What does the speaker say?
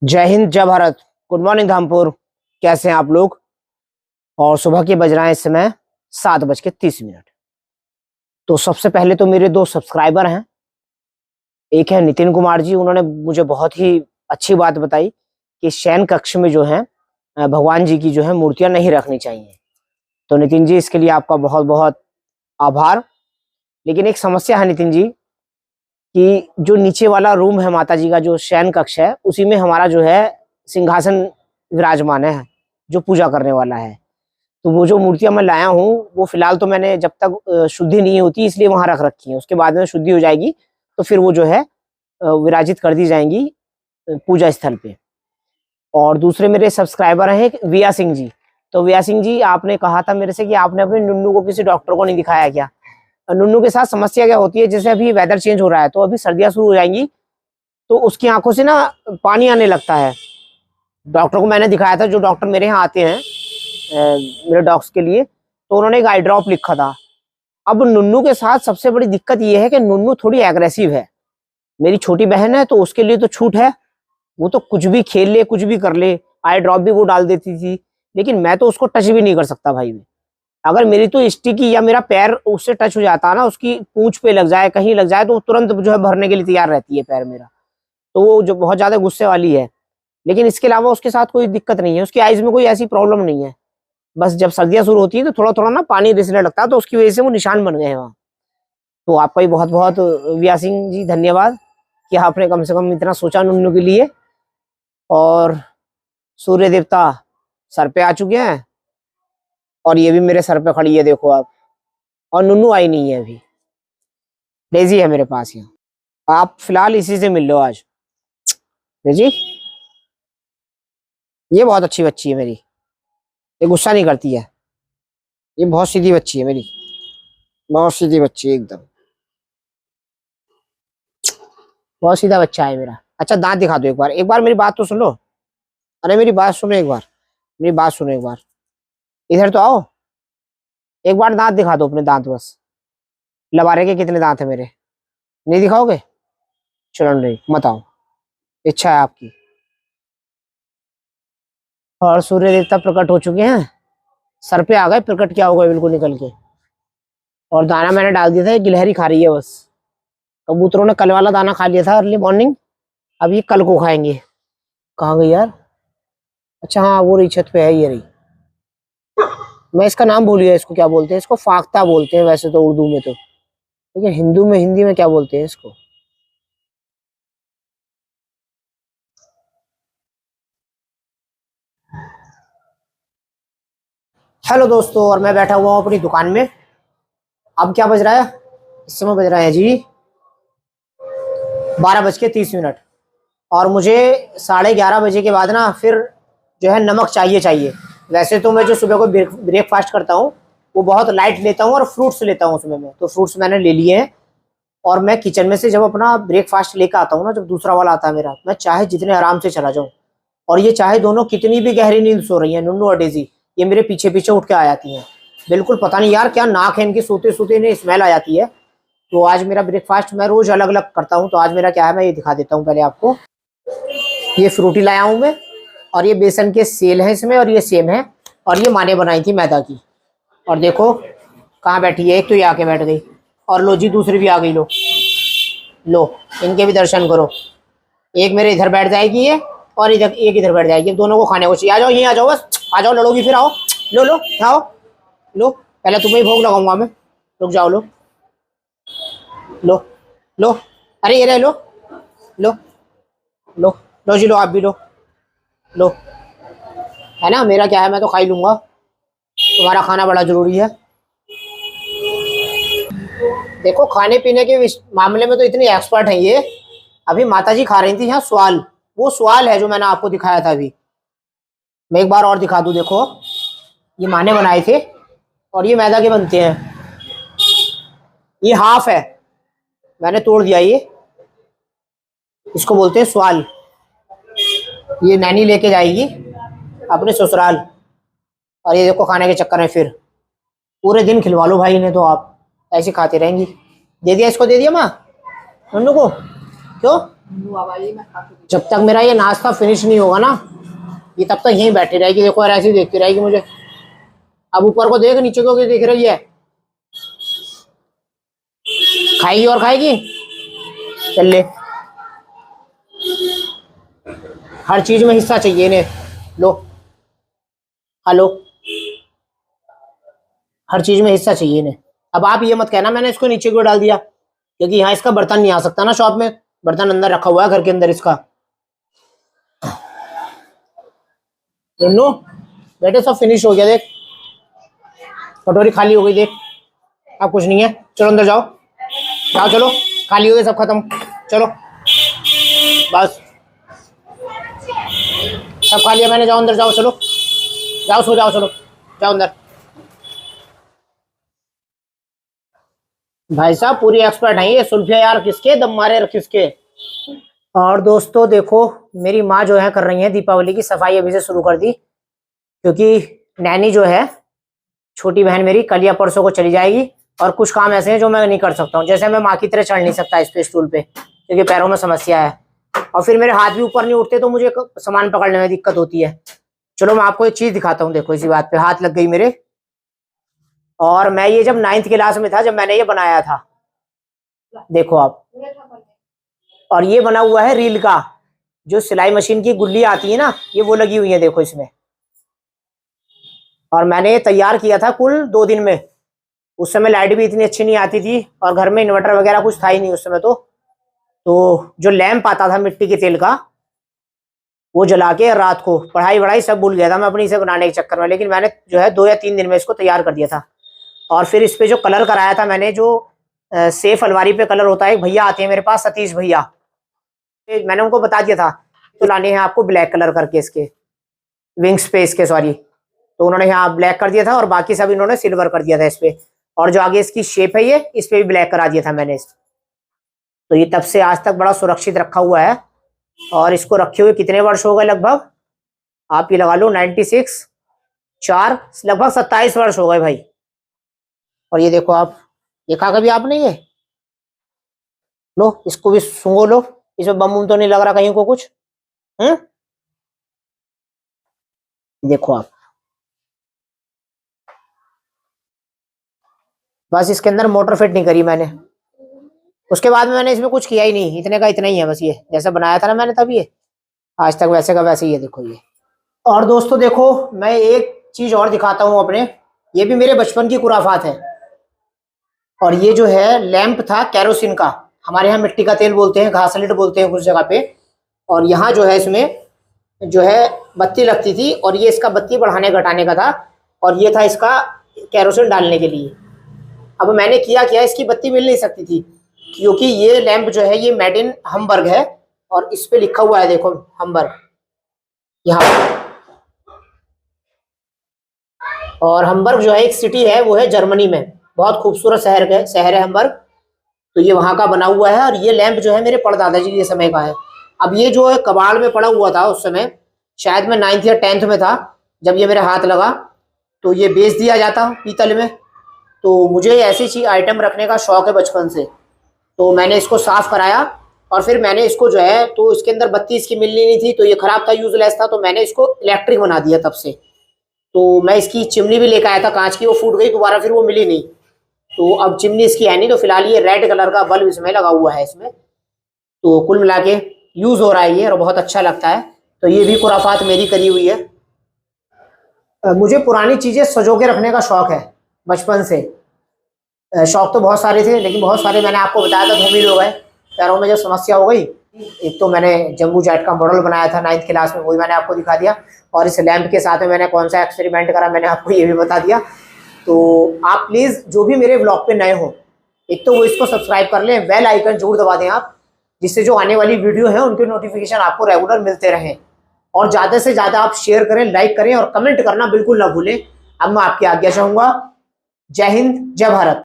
जय हिंद जय Bharat. Good morning Dhampur. कैसे हैं आप लोग? और सुबह के बज रहे हैं इस समय 7:30। तो सबसे पहले तो मेरे दो सब्सक्राइबर हैं। एक है नितिन कुमार जी, उन्होंने मुझे बहुत ही अच्छी बात बताई कि शयन कक्ष में जो है भगवान जी की जो है मूर्तियां नहीं रखनी चाहिए। तो नितिन जी, इसके लिए आपका बहुत बहुत आभार। लेकिन एक समस्या है नितिन जी कि जो नीचे वाला रूम है माता जी का जो शयन कक्ष है, उसी में हमारा जो है सिंहासन विराजमान है जो पूजा करने वाला है। तो वो जो मूर्तियां मैं लाया हूँ वो फिलहाल तो मैंने जब तक शुद्धि नहीं होती इसलिए वहां रख रखी है। उसके बाद में शुद्धि हो जाएगी तो फिर वो जो है विराजित कर दी जाएंगी पूजा स्थल पे। और दूसरे मेरे सब्सक्राइबर हैं विया सिंह जी। तो विया सिंह जी, आपने कहा था मेरे से कि आपने अपने नुन्नू को किसी डॉक्टर को नहीं दिखाया क्या? नुन्नू के साथ समस्या क्या होती है, जैसे अभी वेदर चेंज हो रहा है तो अभी सर्दियां शुरू हो जाएंगी तो उसकी आंखों से ना पानी आने लगता है। डॉक्टर को मैंने दिखाया था, जो डॉक्टर मेरे यहाँ आते हैं मेरे डॉग्स के लिए, तो उन्होंने एक आई ड्रॉप लिखा था। अब नुन्नू के साथ सबसे बड़ी दिक्कत ये है कि नुन्नू थोड़ी एग्रेसिव है। मेरी छोटी बहन है तो उसके लिए तो छूट है, वो तो कुछ भी खेल ले कुछ भी कर ले, आई ड्रॉप भी वो डाल देती थी। लेकिन मैं तो उसको टच भी नहीं कर सकता भाई। अगर मेरी तो स्टिकी या मेरा पैर उससे टच हो जाता है ना, उसकी पूंछ पे लग जाए कहीं लग जाए तो तुरंत जो है भरने के लिए तैयार रहती है पैर मेरा। तो वो जो बहुत ज्यादा गुस्से वाली है। लेकिन इसके अलावा उसके साथ कोई दिक्कत नहीं है, उसकी आइज में कोई ऐसी प्रॉब्लम नहीं है। बस जब सर्दियां शुरू होती है तो थोड़ा थोड़ा ना पानी रिसने लगता है, तो उसकी वजह से वो निशान बन गए हैं वहाँ। तो आपका भी बहुत बहुत विया सिंह जी धन्यवाद कि आपने कम से कम इतना सोचा नुन्नू के लिए। और सूर्य देवता सर पे आ चुके हैं और ये भी मेरे सर पे खड़ी है, देखो आप। और नुन्नू आई नहीं है अभी, डेजी है मेरे पास यहाँ। आप फिलहाल इसी से मिल लो आज। डेजी ये बहुत अच्छी बच्ची है मेरी, ये गुस्सा नहीं करती है, ये बहुत सीधी बच्ची है मेरी, बहुत सीधी बच्ची है एकदम, बहुत सीधा बच्चा है मेरा। अच्छा दांत दिखा दो एक बार, एक बार मेरी बात तो सुन लो। अरे मेरी बात सुनो एक बार, मेरी बात सुनो एक बार, इधर तो आओ। एक बार दांत दिखा दो अपने दांत, बस लबारे के कितने दांत है मेरे, नहीं दिखाओगे? चलो नहीं मत आओ, इच्छा है आपकी। और सूर्य देवता प्रकट हो चुके हैं, सर पे आ गए, प्रकट क्या हो गए बिल्कुल निकल के। और दाना मैंने डाल दिया था, ये गिलहरी खा रही है बस। कबूतरों ने कल वाला दाना खा लिया था अर्ली मॉर्निंग, अब ये कल को खाएंगे। कहाँ गई यार? अच्छा हाँ, वो रही छत पे है, ये रही। मैं इसका नाम भूल गया, इसको क्या बोलते हैं? इसको फाख्ता बोलते हैं वैसे तो उर्दू में तो, लेकिन हिंदी में क्या बोलते हैं इसको? हेलो दोस्तों, और मैं बैठा हुआ हूँ अपनी दुकान में। अब क्या बज रहा है? इस समय बज रहा है जी 12:30। और मुझे 11:30 के बाद ना फिर जो है नमक चाहिए। वैसे तो मैं जो सुबह को ब्रेकफास्ट करता हूँ वो बहुत लाइट लेता हूँ और फ्रूट्स लेता हूँ उसमें मैं, तो फ्रूट्स मैंने ले लिए हैं। और मैं किचन में से जब अपना ब्रेकफास्ट लेकर आता हूँ ना, जब दूसरा वाला आता है मेरा, मैं चाहे जितने आराम से चला जाऊँ, और ये चाहे दोनों कितनी भी गहरी नींद सो रही है, नुन्नू और डेजी, ये मेरे पीछे पीछे उठ के आ जाती हैं। बिल्कुल पता नहीं यार क्या नाक है इनकी, सोते सोते इन्हें स्मेल आ जाती है। तो आज मेरा ब्रेकफास्ट मैं रोज अलग अलग करता हूँ, तो आज मेरा क्या है मैं ये दिखा देता हूँ पहले आपको। ये फ्रूटी लाया हूँ मैं, और ये बेसन के सेल है इसमें, और ये सेम है, और ये माँ ने बनाई थी मैदा की। और देखो कहाँ बैठी है, एक तो ये आके बैठ गई, और लो जी दूसरी भी आ गई। लो लो, इनके भी दर्शन करो। एक मेरे इधर बैठ जाएगी ये, और इधर एक इधर बैठ जाएगी, दोनों को खाने को चाहिए। आ जाओ यहीं आ जाओ, बस आ जाओ, लड़ोगी फिर? आओ लो लो आओ लो, पहले तुम्हें ही भोग लगाऊंगा मैं, रुक जाओ। लो लो लो, अरे ये रहे, लो लो लो लो जी, लो आप भी लो लो। है ना, मेरा क्या है मैं तो खा ही लूंगा, तुम्हारा खाना बड़ा जरूरी है। देखो खाने पीने के मामले में तो इतनी एक्सपर्ट है ये। अभी माताजी खा रही थी यहाँ स्वाल, वो स्वाल है जो मैंने आपको दिखाया था अभी। मैं एक बार और दिखा दूं, देखो ये माँ ने बनाए थे, और ये मैदा के बनते हैं। ये हाफ है, मैंने तोड़ दिया ये, इसको बोलते हैं स्वाल। ये नैनी लेके जाएगी अपने ससुराल, और ये देखो खाने के चक्कर में फिर पूरे दिन खिलवा लो भाई इन्हें, तो आप ऐसे खाते रहेंगी। दे दिया इसको, दे दिया माँ नन्नू को? क्यों जब तक मेरा ये नाश्ता फिनिश नहीं होगा ना, ये तब तक यहीं बैठी रहेगी। देखो यार, ऐसे ही देखती रहेगी मुझे। अब ऊपर को देख, नीचे को देख रही है। खाएगी और खाएगी। चल ले, हर चीज में हिस्सा चाहिए इन्हें। लो, हेलो, हर चीज में हिस्सा चाहिए इन्हें। अब आप ये मत कहना मैंने इसको नीचे क्यों डाल दिया, क्योंकि यहाँ इसका बर्तन नहीं आ सकता ना शॉप में। बर्तन अंदर रखा हुआ है घर के अंदर इसका। नो बेटे, सब फिनिश हो गया। देख, कटोरी खाली हो गई। देख, अब कुछ नहीं है। चलो अंदर जाओ, जाओ चलो, खाली हो गए, सब खत्म। चलो बस, सब खा लिया मैंने। जाओ अंदर, जाओ चलो, जाओ सो जाओ, चलो जाओ अंदर। भाई साहब पूरी एक्सपर्ट है ये सुल्फिया यार, किसके दम मारे और किसके। और दोस्तों देखो, मेरी माँ जो है कर रही है दीपावली की सफाई। अभी से शुरू कर दी, क्योंकि नैनी जो है छोटी बहन मेरी कल या परसों को चली जाएगी। और कुछ काम ऐसे हैं जो मैं नहीं कर सकता हूँ। जैसे मैं माँ की तरह चढ़ नहीं सकता इस पे स्टूल पे, क्योंकि पैरों में समस्या है। और फिर मेरे हाथ भी ऊपर नहीं उठते, तो मुझे सामान पकड़ने में दिक्कत होती है। चलो मैं आपको एक चीज दिखाता हूँ। देखो, इसी बात पे हाथ लग गई मेरे। और मैं ये जब 9th क्लास में था, जब मैंने ये बनाया था। देखो आप, और ये बना हुआ है रील का। जो सिलाई मशीन की गुल्ली आती है ना, ये वो लगी हुई है देखो इसमें। और मैंने ये तैयार किया था कुल 2 दिन में। उस समय लाइट भी इतनी अच्छी नहीं आती थी, और घर में इन्वर्टर वगैरह कुछ था ही नहीं उस समय। तो जो लैंप आता था मिट्टी के तेल का, वो जला के रात को पढ़ाई वढ़ाई सब भूल गया था मैं अपनी इसे बनाने के चक्कर में। लेकिन मैंने जो है 2 या 3 दिन में इसको तैयार कर दिया था। और फिर इस पे जो कलर कराया था मैंने, जो सेफ अलवारी पे कलर होता है, एक भैया आते हैं मेरे पास, सतीश भैया। मैंने उनको बता दिया था तो लाने हैं आपको ब्लैक कलर करके इसके विंग्स पे, इसके सॉरी। तो उन्होंने यहाँ ब्लैक कर दिया था, और बाकी सब इन्होंने सिल्वर कर दिया था इस पे। और जो आगे इसकी शेप है, ये इस पे भी ब्लैक करा दिया था मैंने। तो ये तब से आज तक बड़ा सुरक्षित रखा हुआ है। और इसको रखे हुए कितने वर्ष हो गए, लगभग आप ये लगा लो 96, 4, लगभग 27 वर्ष हो गए भाई। और ये देखो आप, देखा कभी आपने ये? लो इसको भी सूंघो लो, इसमें बम बुम तो नहीं लग रहा कहीं को कुछ? देखो आप, बस इसके अंदर मोटर फिट नहीं करी मैंने। उसके बाद में मैंने इसमें कुछ किया ही नहीं, इतने का इतना ही है बस। ये जैसे बनाया था ना मैंने तब, ये आज तक वैसे का वैसे ही है। देखो ये। और दोस्तों देखो, मैं एक चीज और दिखाता हूँ अपने। ये भी मेरे बचपन की खुराफात है। और ये जो है लैंप था कैरोसिन का, हमारे यहाँ मिट्टी का तेल बोलते हैं, घासलेट बोलते हैं कुछ जगह पे। और यहाँ जो है इसमें जो है बत्ती लगती थी, और ये इसका बत्ती बढ़ाने घटाने का था, और ये था इसका कैरोसिन डालने के लिए। अब मैंने किया क्या, इसकी बत्ती मिल नहीं सकती थी, क्योंकि ये लैंप जो है ये मेड इन हमबर्ग है। और इस पे लिखा हुआ है देखो हमबर्ग, यहाँ। और हमबर्ग जो है एक सिटी है, वो है जर्मनी में, बहुत खूबसूरत शहर है हमबर्ग। तो ये वहां का बना हुआ है। और ये लैंप जो है मेरे परदादा जी के समय का है। अब ये जो है कबाड़ में पड़ा हुआ था उस समय, शायद मैं 9th या 10th में था जब ये मेरे हाथ लगा। तो ये बेच दिया जाता पीतल में। तो मुझे ऐसी चीज आइटम रखने का शौक है बचपन से। तो मैंने इसको साफ कराया, और फिर मैंने इसको जो है, तो इसके अंदर बत्ती इसकी मिलनी नहीं थी, तो ये खराब था, यूजलेस था। तो मैंने इसको इलेक्ट्रिक बना दिया तब से। तो मैं इसकी चिमनी भी लेकर आया था कांच की, वो फूट गई दोबारा, फिर वो मिली नहीं। तो अब चिमनी इसकी है नहीं। तो फिलहाल ये रेड कलर का बल्ब इसमें लगा हुआ है इसमें। तो कुल मिला के यूज हो रहा है ये, और बहुत अच्छा लगता है। तो ये भी खुराफात मेरी करी हुई है। मुझे पुरानी चीजें सजो के रखने का शौक है बचपन से। शौक तो बहुत सारे थे, लेकिन बहुत सारे मैंने आपको बताया था धूमिल हो गए। पैरों में जब समस्या हो गई, एक तो मैंने जम्बू जैट का मॉडल बनाया था 9th क्लास में, वही मैंने आपको दिखा दिया। और इस लैंप के साथ में मैंने कौन सा एक्सपेरिमेंट करा, मैंने आपको ये भी बता दिया। तो आप प्लीज जो भी मेरे ब्लॉग पे नए हो, एक तो वो इसको सब्सक्राइब कर लें, बेल आइकन जरूर दबा दें आप, जिससे जो आने वाली वीडियो है उनके नोटिफिकेशन आपको रेगुलर मिलते रहें। और ज्यादा से ज्यादा आप शेयर करें, लाइक करें, और कमेंट करना बिल्कुल ना भूलें। अब मैं आपकी आज्ञा चाहूंगा। जय हिंद, जय भारत।